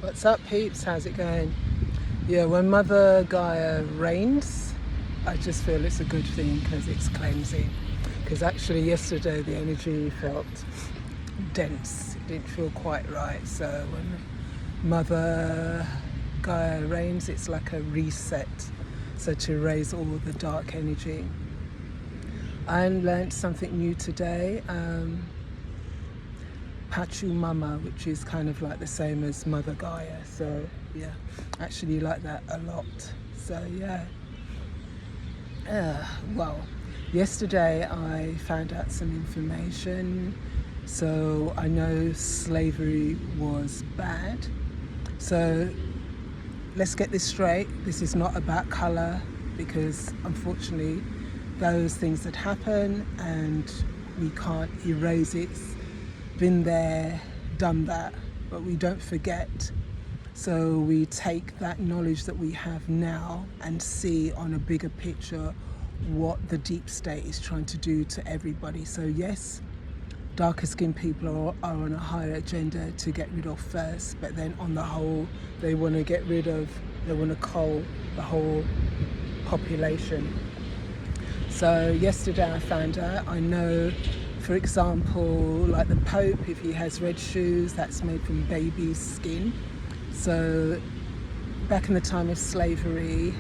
What's up, peeps? How's it going? Yeah, when Mother Gaia reigns, I just feel it's a good thing because it's cleansing. Because actually yesterday the energy felt dense. It didn't feel quite right. So when Mother Gaia reigns, it's like a reset. So to raise all the dark energy. I learned something new today. Pachamama, which is kind of like the same as Mother Gaia. So yeah, actually like that a lot. So yeah. Well, yesterday I found out some information. So I know slavery was bad. So let's get this straight. This is not about colour, because unfortunately those things that happen and we can't erase it. Been there, done that, but we don't forget. So we take that knowledge that we have now and see on a bigger picture what the deep state is trying to do to everybody. So yes, darker skinned people are on a higher agenda to get rid of first, but then on the whole they want to cull the whole population. So yesterday I found out, I know, for example, like the Pope, if he has red shoes, that's made from baby skin. So back in the time of slavery,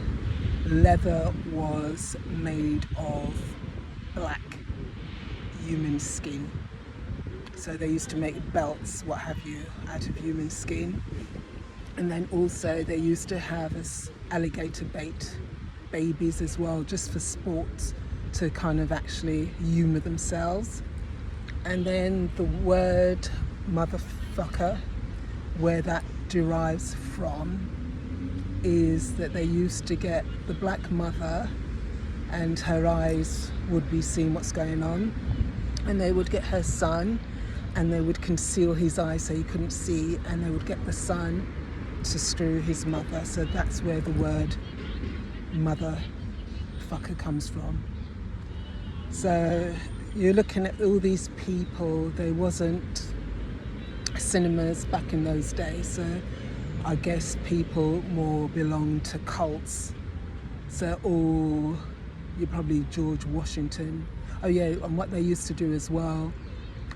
leather was made of black human skin. So they used to make belts, what have you, out of human skin. And then also they used to have alligator bait babies as well, just for sport, to kind of actually humour themselves. And then the word motherfucker, where that derives from, is that they used to get the black mother and her eyes would be seeing what's going on, and they would get her son and they would conceal his eyes so he couldn't see, and they would get the son to screw his mother. So that's where the word motherfucker comes from. So you're looking at all these people. There wasn't cinemas back in those days, so I guess people more belong to cults. So you're probably George Washington. Oh yeah, and what they used to do as well,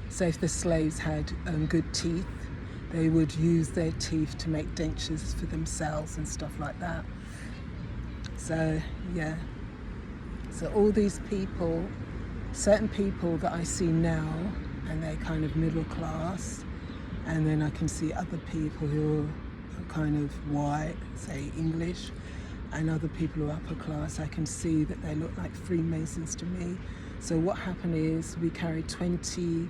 so if the slaves had good teeth, they would use their teeth to make dentures for themselves and stuff like that. So yeah, so all these people, certain people that I see now, and they're kind of middle class, and then I can see other people who are kind of white, say English, and other people who are upper class. I can see that they look like Freemasons to me. So what happened is we carry 20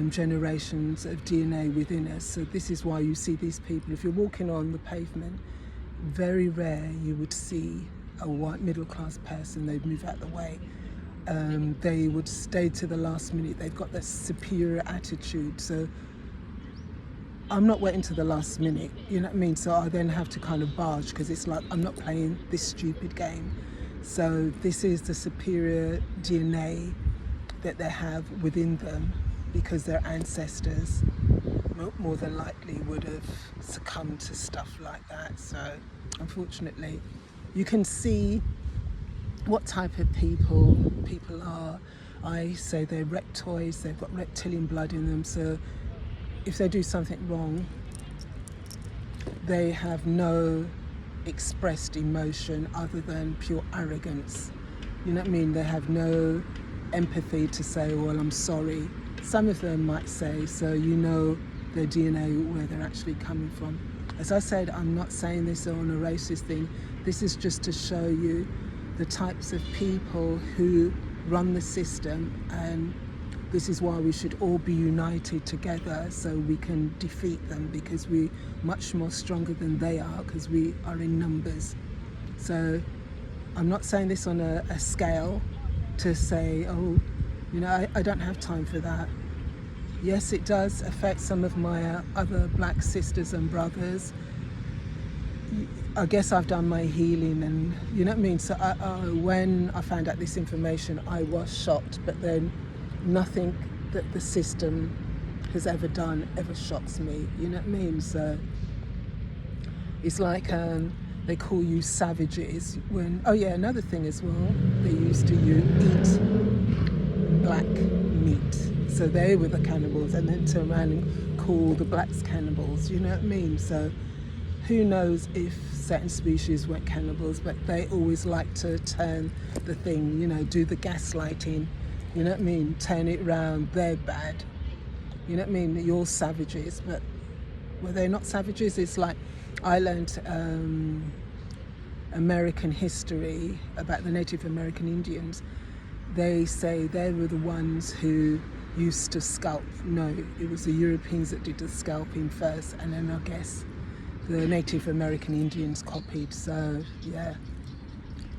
generations of DNA within us. So this is why you see these people. If you're walking on the pavement, very rare you would see a white middle class person. They'd move out the way. They would stay to the last minute. They've got that superior attitude. So I'm not waiting to the last minute, you know what I mean? So I then have to kind of barge, because it's like, I'm not playing this stupid game. So this is the superior DNA that they have within them, because their ancestors more than likely would have succumbed to stuff like that. So unfortunately, you can see what type of people are. I say they're reptoids, they've got reptilian blood in them. So if they do something wrong, they have no expressed emotion other than pure arrogance. You know what I mean? They have no empathy to say, well, I'm sorry. Some of them might say, so you know their DNA, where they're actually coming from. As I said, I'm not saying this on a racist thing. This is just to show you the types of people who run the system, and this is why we should all be united together so we can defeat them, because we're much more stronger than they are, because we are in numbers. So I'm not saying this on a scale to say, oh, you know, I don't have time for that. Yes, it does affect some of my other black sisters and brothers. I guess I've done my healing, and you know what I mean? So when I found out this information, I was shocked, but then nothing that the system has ever done ever shocks me, you know what I mean? So It's like they call you savages when, oh yeah, another thing as well, they used to eat black meat. So they were the cannibals, and then turn around and call the blacks cannibals, you know what I mean? So who knows if certain species weren't cannibals, but they always like to turn the thing, you know, do the gaslighting, you know what I mean? Turn it round, they're bad. You know what I mean? You're savages, but were they not savages? It's like I learned American history about the Native American Indians. They say they were the ones who used to scalp. No, it was the Europeans that did the scalping first, and then I guess the Native American Indians copied. So yeah,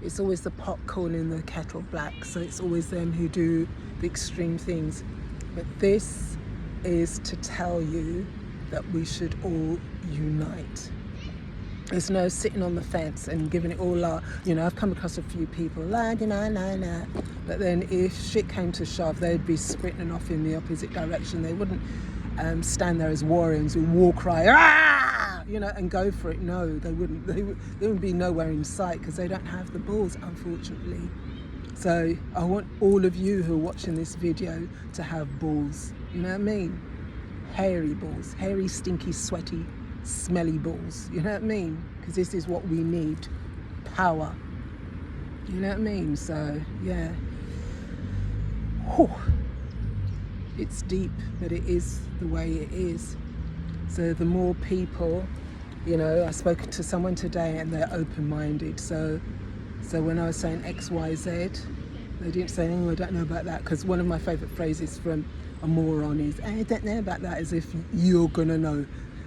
it's always the pot calling the kettle black, so it's always them who do the extreme things. But this is to tell you that we should all unite. There's no sitting on the fence and giving it all up. You know, I've come across a few people, nah. But then if shit came to shove, they'd be sprinting off in the opposite direction. They wouldn't stand there as warriors with war cry, ah! You know, and go for it. No, they wouldn't. They wouldn't be nowhere in sight because they don't have the balls, unfortunately. So I want all of you who are watching this video to have balls. You know what I mean? Hairy balls, hairy, stinky, sweaty, smelly balls. You know what I mean? Because this is what we need. Power. You know what I mean? So yeah. Whew. It's deep, but it is the way it is. So the more people, you know, I spoke to someone today and they're open-minded. So when I was saying X, Y, Z, they didn't say, oh, I don't know about that. Because one of my favourite phrases from a moron is, I don't know about that, as if you're going to know.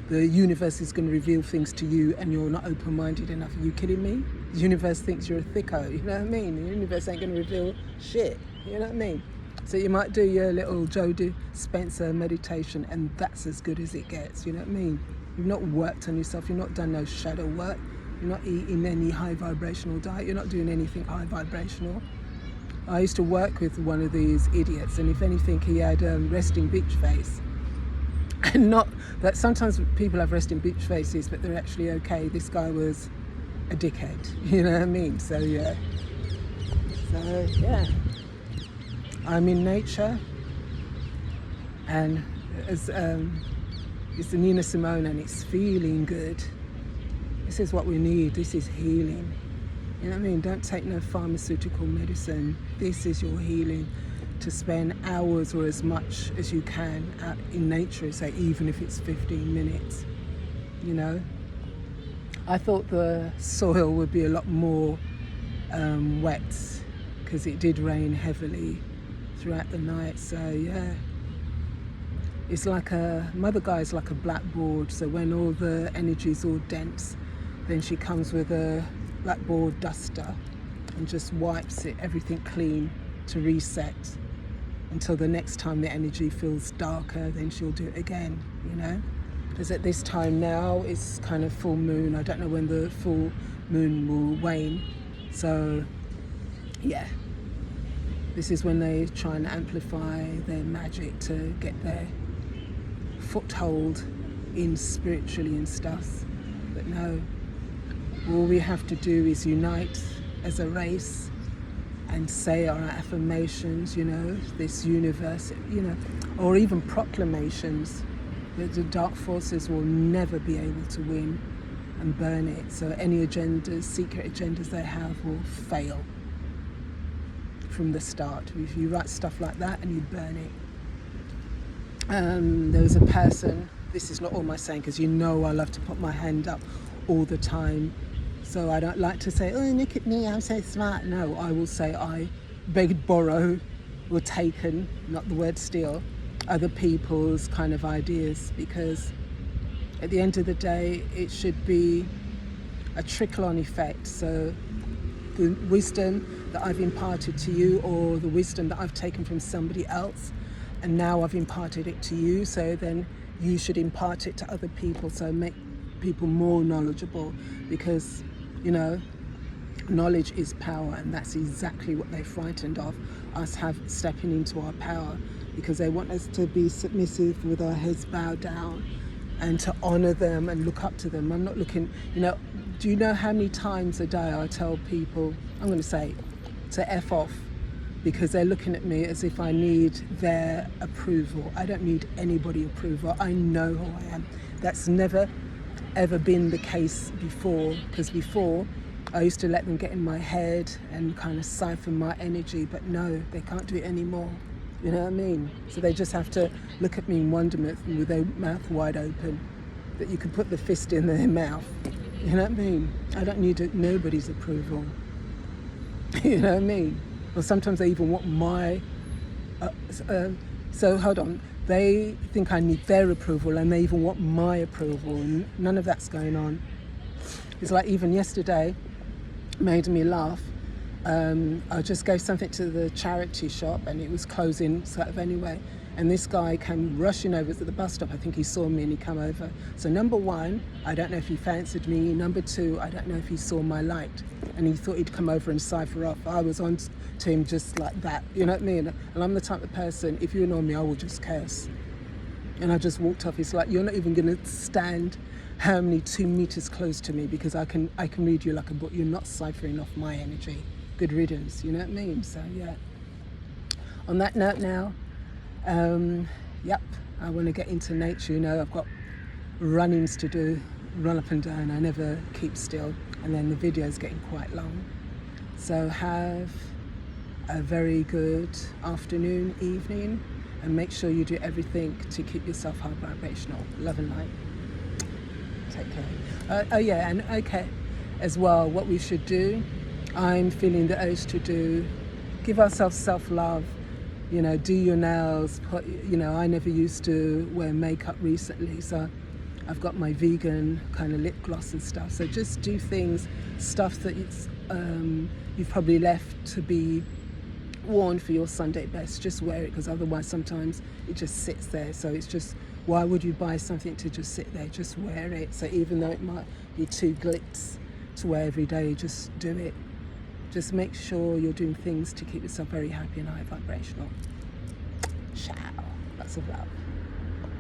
The universe is going to reveal things to you and you're not open-minded enough. Are you kidding me? The universe thinks you're a thicko, you know what I mean? The universe ain't going to reveal shit, you know what I mean? So you might do your little Joe Dispenza meditation and that's as good as it gets, you know what I mean? You've not worked on yourself, you've not done no shadow work, you're not eating any high vibrational diet, you're not doing anything high vibrational. I used to work with one of these idiots, and if anything, he had resting bitch face. And not that sometimes people have resting bitch faces, but they're actually okay. This guy was a dickhead, you know what I mean? So yeah. I'm in nature, and as it's the Nina Simone, and it's feeling good. This is what we need. This is healing. You know what I mean? Don't take no pharmaceutical medicine. This is your healing. To spend hours or as much as you can out in nature, say even if it's 15 minutes, you know. I thought the soil would be a lot more wet because it did rain heavily throughout the night. So yeah, it's like Mother Gaia's like a blackboard. So when all the energy's all dense, then she comes with a blackboard duster and just wipes it everything clean to reset until the next time the energy feels darker. Then she'll do it again, you know. Because at this time now it's kind of full moon. I don't know when the full moon will wane. So yeah, this is when they try and amplify their magic to get their foothold in spiritually and stuff. But no, all we have to do is unite as a race and say our affirmations, you know, this universe, you know, or even proclamations that the dark forces will never be able to win and burn it. So any agendas, secret agendas they have will fail from the start. If you write stuff like that and you burn it. There was a person, this is not all my saying because you know I love to put my hand up all the time. So I don't like to say, oh, look at me, I'm so smart. No, I will say I begged, borrow, or taken, not the word steal, other people's kind of ideas, because at the end of the day, it should be a trickle-on effect. So the wisdom that I've imparted to you, or the wisdom that I've taken from somebody else, and now I've imparted it to you, so then you should impart it to other people, so make people more knowledgeable, because you know, knowledge is power, and that's exactly what they're frightened of, us stepping into our power, because they want us to be submissive with our heads bowed down and to honor them and look up to them. I'm not looking, do you know how many times a day I tell people, I'm going to say, to F off, because they're looking at me as if I need their approval. I don't need anybody's approval. I know who I am. That's never, ever been the case before, because before I used to let them get in my head and kind of siphon my energy, but no, they can't do it anymore. You know what I mean? So they just have to look at me in wonderment with their mouth wide open, that you can put the fist in their mouth. You know what I mean? I don't need nobody's approval. You know what I mean? Or sometimes they even want my, so hold on, they think I need their approval and they even want my approval, and none of that's going on. It's like even yesterday, made me laugh. I just gave something to the charity shop and it was closing sort of anyway. And this guy came rushing over to the bus stop. I think he saw me and he came over. So number one, I don't know if he fancied me. Number two, I don't know if he saw my light and he thought he'd come over and cipher off. I was on to him just like that, you know what I mean? And I'm the type of person, if you know me, I will just curse. And I just walked off. It's like, you're not even gonna stand how many 2 meters close to me, because I can read you like a book. You're not ciphering off my energy. Good riddance, you know what I mean? So yeah. On that note now, yep, I want to get into nature. I've got runnings to do, run up and down. I never keep still, and then the video is getting quite long. So have a very good afternoon, evening, and make sure you do everything to keep yourself high vibrational. Love and light. Take care. Oh yeah, and okay, as well, what we should do, I'm feeling the urge to do, give ourselves self-love. Do your nails, I never used to wear makeup recently, so I've got my vegan kind of lip gloss and stuff. So just do stuff that you've probably left to be worn for your Sunday best. Just wear it, because otherwise sometimes it just sits there. So it's just, why would you buy something to just sit there? Just wear it. So even though it might be too glitz to wear every day, just do it. Just make sure you're doing things to keep yourself very happy and high vibrational. Ciao. Lots of love.